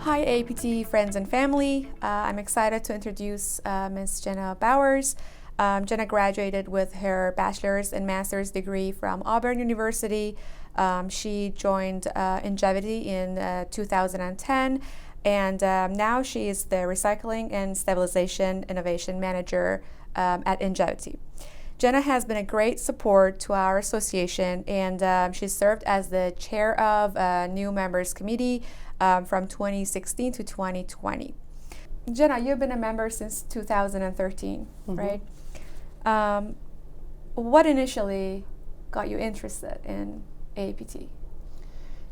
Hi AAPT friends and family. I'm excited to introduce Ms. Jenna Bowers. Jenna graduated with her bachelor's and master's degree from Auburn University. She joined Ingevity in 2010, and now she is the Recycling and Stabilization Innovation Manager at Ingevity. Jenna has been a great support to our association, and she served as the chair of a new members committee from 2016 to 2020. Jenna, you've been a member since 2013, right? What initially got you interested in AAPT?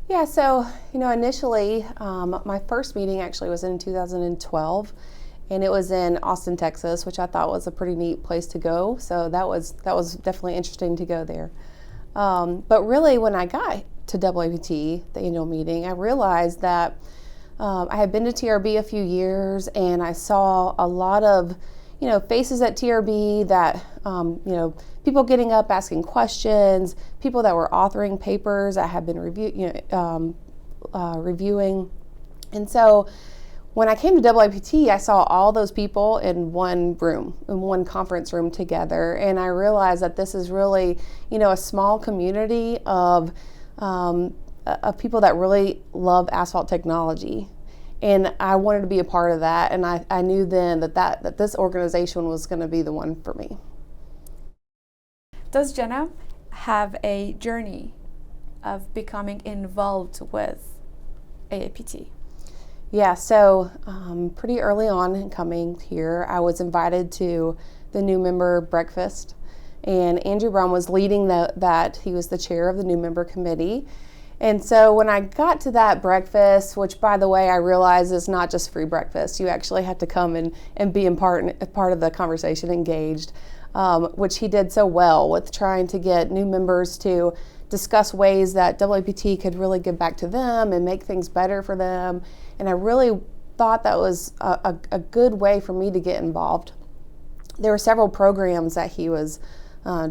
Yeah, so initially, my first meeting actually was in 2012, and it was in Austin, Texas, which I thought was a pretty neat place to go. So that was definitely interesting to go there. But really, when I got to AAPT, the annual meeting, I realized that I had been to TRB a few years, and I saw a lot of faces at TRB that people getting up asking questions, people that were authoring papers I had been reviewing, and so when I came to AAPT, I saw all those people in one room, in one conference room together, and I realized that this is really a small community of people that really love asphalt technology. And I wanted to be a part of that, and I knew then that this organization was going to be the one for me. Does Jenna have a journey of becoming involved with AAPT? Yeah, so pretty early on in coming here, I was invited to the new member breakfast, and Andrew Brown was leading that. He was the chair of the new member committee. And so when I got to that breakfast, which by the way, I realize is not just free breakfast, you actually have to come and be part of the conversation, engaged, which he did so well with trying to get new members to discuss ways that AAPT could really give back to them and make things better for them. And I really thought that was a good way for me to get involved. There were several programs that he was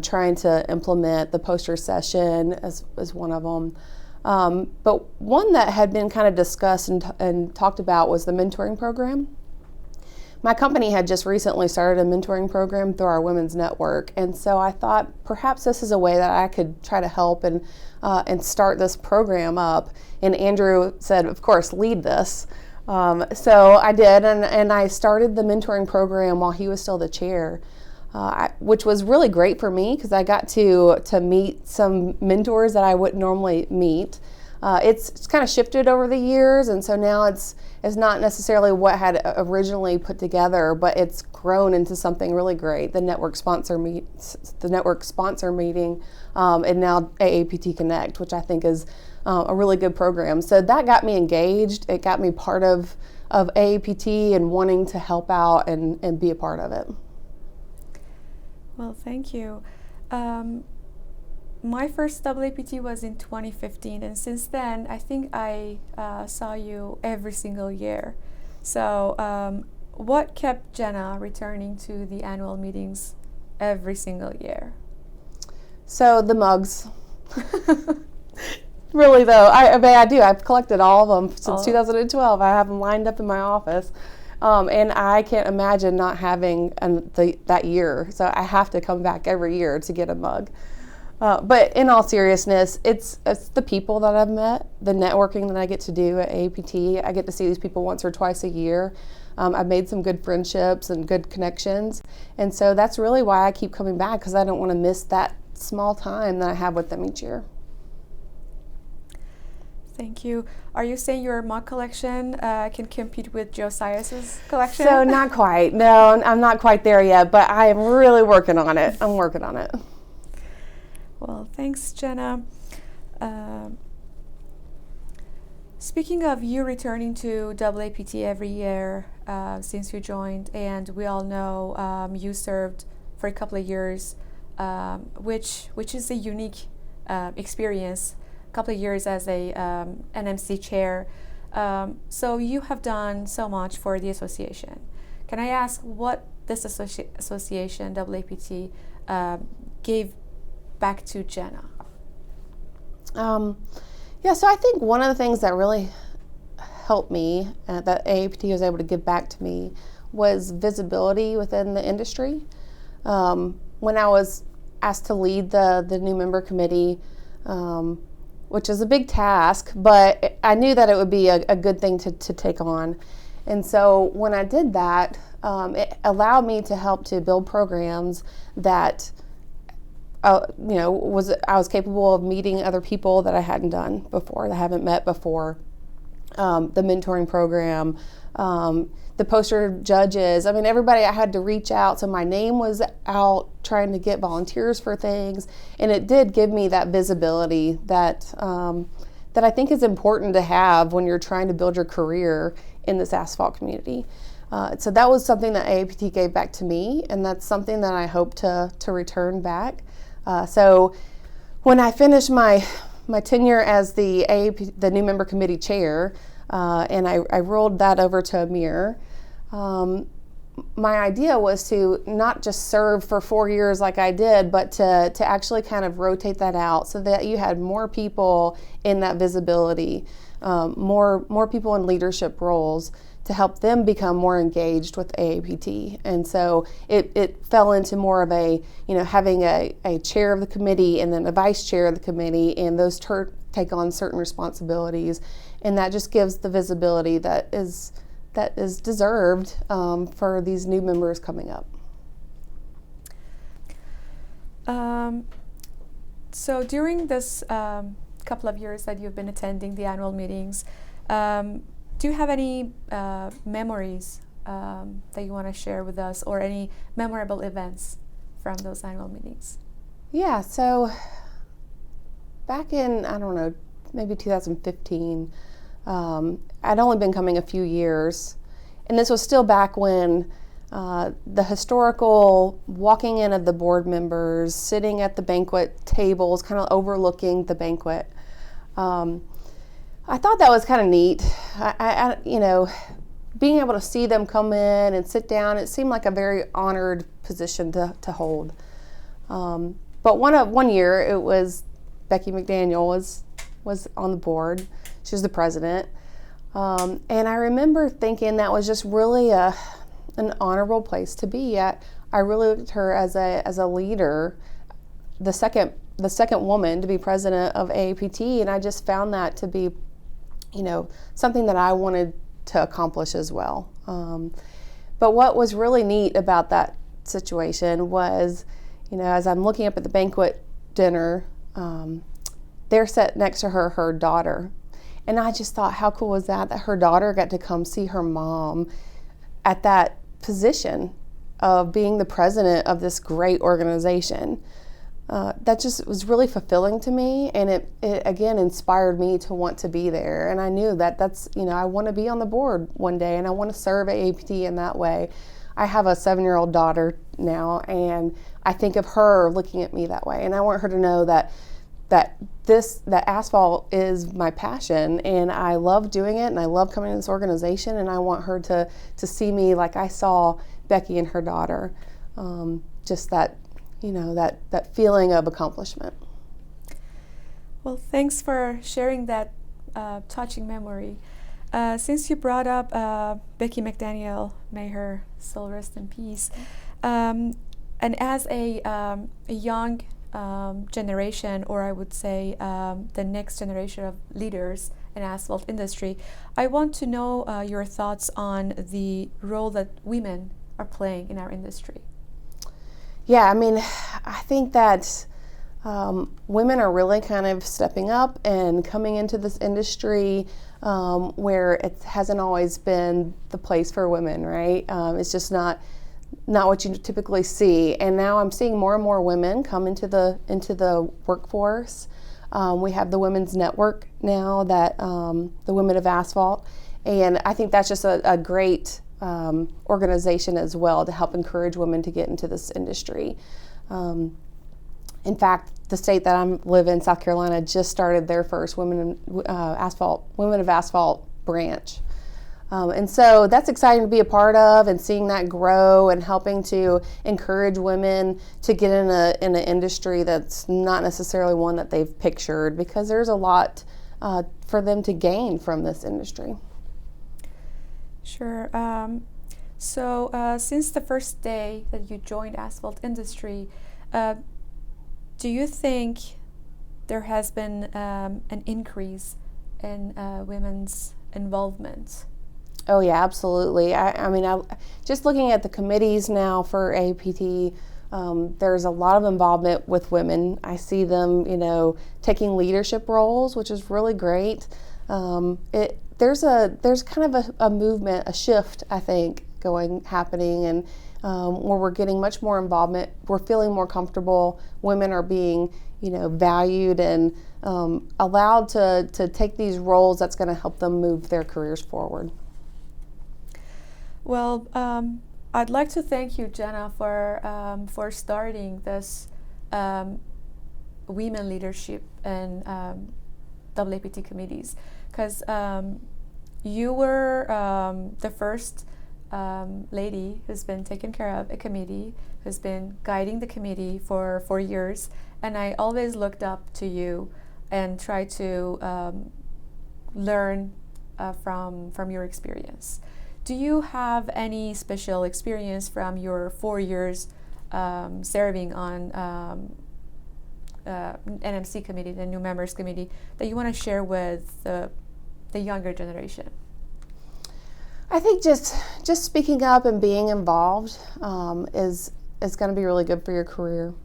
trying to implement. The poster session as one of them. But one that had been kind of discussed and talked about was the mentoring program. My company had just recently started a mentoring program through our women's network, and so I thought perhaps this is a way that I could try to help and start this program up. And Andrew said, of course, lead this. So I did, and I started the mentoring program while he was still the chair. Which was really great for me because I got to meet some mentors that I wouldn't normally meet. It's kind of shifted over the years, and so now it's not necessarily what I had originally put together, but it's grown into something really great. The network sponsor meeting, and now AAPT Connect, which I think is a really good program. So that got me engaged. It got me part of AAPT and wanting to help out and be a part of it. Well, thank you. My first AAPT was in 2015, and since then, I think I saw you every single year. So what kept Jenna returning to the annual meetings every single year? So the mugs. Really though, I do. I've collected all of them since 2012. I have them lined up in my office. And I can't imagine not having that year. So I have to come back every year to get a mug. But in all seriousness, it's the people that I've met, the networking that I get to do at AAPT. I get to see these people once or twice a year. I've made some good friendships and good connections. And so that's really why I keep coming back, because I don't want to miss that small time that I have with them each year. Thank you. Are you saying your mug collection can compete with Josiah's collection? So not quite. No, I'm not quite there yet, but I am really working on it. I'm working on it. Well, thanks, Jenna. Speaking of you returning to AAPT every year since you joined, and we all know you served for a couple of years, which is a unique experience. Couple of years as a NMC chair. So you have done so much for the association. Can I ask what this association, AAPT, gave back to Jenna? Yeah, so I think one of the things that really helped me, that AAPT was able to give back to me, was visibility within the industry. When I was asked to lead the new member committee, which is a big task, but I knew that it would be a good thing to take on. And so when I did that, it allowed me to help to build programs that, I was capable of meeting other people that I hadn't done before, that I haven't met before. The mentoring program, the poster judges. I mean, everybody I had to reach out. So my name was out trying to get volunteers for things. And it did give me that visibility that I think is important to have when you're trying to build your career in this asphalt community. So that was something that AAPT gave back to me, and that's something that I hope to return back. So when I finished my tenure as the new member committee chair, and I rolled that over to Amir, my idea was to not just serve for 4 years like I did, but to actually kind of rotate that out so that you had more people in that visibility, more people in leadership roles to help them become more engaged with AAPT. And so it fell into more of having a chair of the committee and then a vice chair of the committee, and those take on certain responsibilities. And that just gives the visibility that is deserved for these new members coming up. So during this couple of years that you've been attending the annual meetings, do you have any memories that you want to share with us, or any memorable events from those annual meetings? Yeah, so back in, maybe 2015, I'd only been coming a few years, and this was still back when the historical walking in of the board members, sitting at the banquet tables, kind of overlooking the banquet. I thought that was kind of neat. I being able to see them come in and sit down, it seemed like a very honored position to hold. But one year, it was Becky McDaniel was on the board. She was the president. And I remember thinking that was just really an honorable place to be at. I really looked at her as a leader, the second woman to be president of AAPT, and I just found that to be, something that I wanted to accomplish as well. But what was really neat about that situation was, as I'm looking up at the banquet dinner, there sat next to her daughter. And I just thought, how cool was that her daughter got to come see her mom at that position of being the president of this great organization. That just was really fulfilling to me, and it again inspired me to want to be there. And I knew that's, I want to be on the board one day, and I want to serve AAPT in that way. I have a 7-year-old daughter now, and I think of her looking at me that way, and I want her to know that asphalt is my passion, and I love doing it, and I love coming to this organization, and I want her to see me like I saw Becky and her daughter. Just that, that feeling of accomplishment. Well, thanks for sharing that touching memory. Since you brought up Becky McDaniel, may her soul rest in peace, and as a young generation, or I would say the next generation of leaders in asphalt industry, I want to know your thoughts on the role that women are playing in our industry. Yeah, I think that women are really kind of stepping up and coming into this industry where it hasn't always been the place for women, right? It's just not what you typically see. And now I'm seeing more and more women come into the workforce. We have the Women's Network now, that the Women of Asphalt, and I think that's just a great organization as well to help encourage women to get into this industry. In fact, the state that I live in, South Carolina, just started their first Women of Asphalt branch. And so that's exciting to be a part of, and seeing that grow and helping to encourage women to get in an industry that's not necessarily one that they've pictured, because there's a lot for them to gain from this industry. Sure. Since the first day that you joined asphalt industry, uh, do you think there has been an increase in women's involvement? Oh yeah, absolutely. Just looking at the committees now for AAPT, there's a lot of involvement with women. I see them, taking leadership roles, which is really great. There's kind of a movement, a shift, I think, happening, and where we're getting much more involvement. We're feeling more comfortable. Women are being, valued and allowed to take these roles that's going to help them move their careers forward. Well, I'd like to thank you, Jenna, for starting this women leadership and AAPT committees, because you were the first lady who's been taking care of a committee, who's been guiding the committee for 4 years, and I always looked up to you and tried to learn from your experience. Do you have any special experience from your 4 years serving on NMC committee, the new members committee, that you want to share with the younger generation? I think just speaking up and being involved is going to be really good for your career.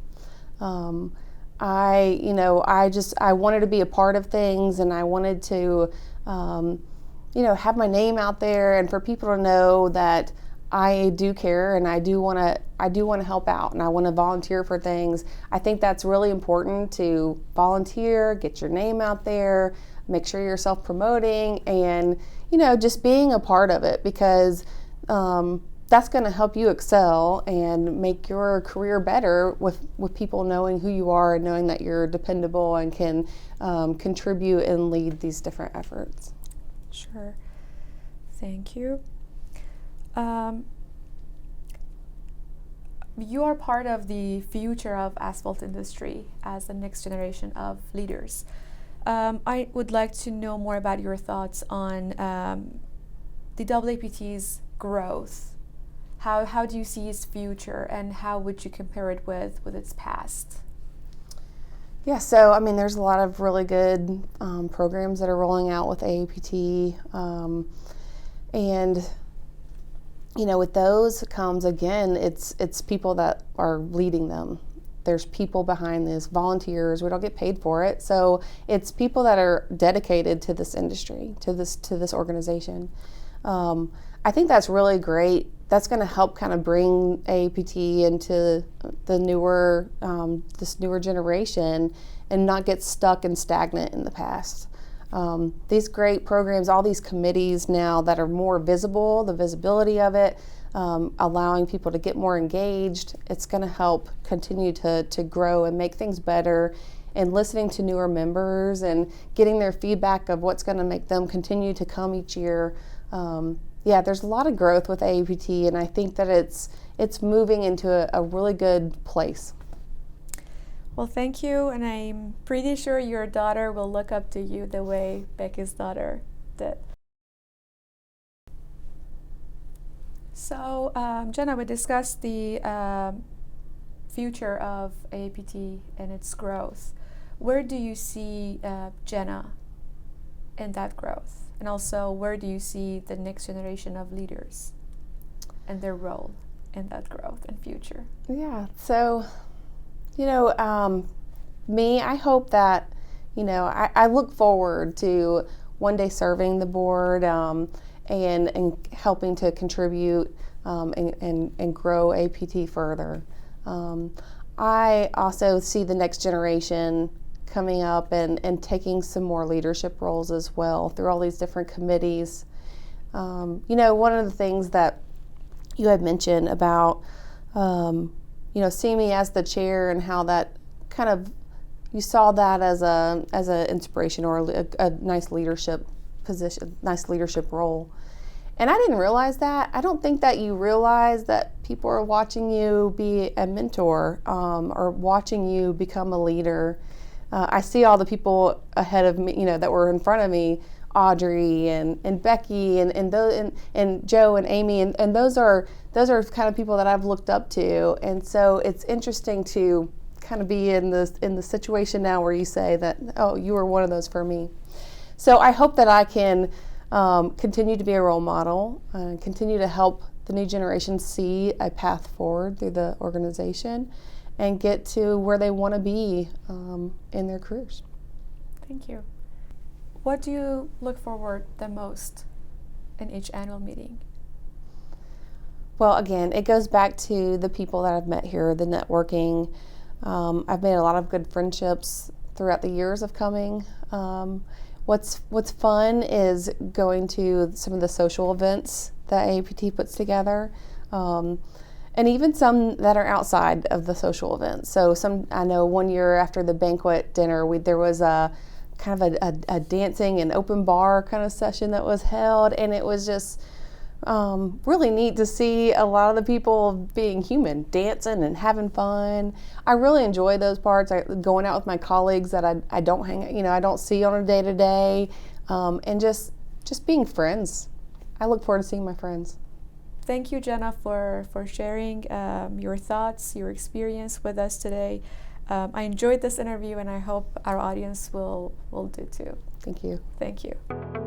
I wanted to be a part of things, and I wanted to have my name out there, and for people to know that I do care and I do want to help out, and I want to volunteer for things. I think that's really important, to volunteer, get your name out there, make sure you're self-promoting, and just being a part of it, because that's going to help you excel and make your career better with people knowing who you are and knowing that you're dependable and can contribute and lead these different efforts. Sure. Thank you. You are part of the future of asphalt industry as the next generation of leaders. I would like to know more about your thoughts on the AAPT's growth. How do you see its future, and how would you compare it with its past? Yeah, so there's a lot of really good programs that are rolling out with AAPT, and with those comes, again, it's people that are leading them. There's people behind this, volunteers. We don't get paid for it, so it's people that are dedicated to this industry, to this organization. I think that's really great. That's going to help kind of bring AAPT into the newer, this newer generation, and not get stuck and stagnant in the past. These great programs, all these committees now that are more visible, the visibility of it, allowing people to get more engaged, it's going to help continue to grow and make things better. And listening to newer members and getting their feedback of what's going to make them continue to come each year. There's a lot of growth with AAPT, and I think that it's moving into a really good place. Well, thank you, and I'm pretty sure your daughter will look up to you the way Becky's daughter did. So, Jenna, we discussed the future of AAPT and its growth. Where do you see Jenna in that growth? And also, where do you see the next generation of leaders and their role in that growth and future? Yeah, so, me, I hope that, I look forward to one day serving the board and helping to contribute and grow AAPT further. I also see the next generation coming up and taking some more leadership roles as well through all these different committees. One of the things that you had mentioned about, seeing me as the chair, and how that kind of, you saw that as a inspiration, or a nice leadership position, nice leadership role. And I didn't realize that. I don't think that you realize that people are watching you be a mentor, or watching you become a leader. I see all the people ahead of me, that were in front of me, Audrey and Becky and Joe and Amy, and those are kind of people that I've looked up to, and so it's interesting to kind of be in the situation now where you say that, oh, you were one of those for me. So I hope that I can continue to be a role model, continue to help the new generation see a path forward through the organization and get to where they want to be in their careers. Thank you. What do you look forward the most in each annual meeting? Well, again, it goes back to the people that I've met here, the networking. I've made a lot of good friendships throughout the years of coming. What's fun is going to some of the social events that AAPT puts together, and even some that are outside of the social events. So I know one year after the banquet dinner, there was a kind of a dancing and open bar kind of session that was held, and it was just really neat to see a lot of the people being human, dancing and having fun. I really enjoy those parts. Going out with my colleagues that I don't I don't see on a day-to-day, and just being friends. I look forward to seeing my friends. Thank you, Jenna, for sharing your thoughts, your experience with us today. I enjoyed this interview, and I hope our audience will do too. Thank you. Thank you.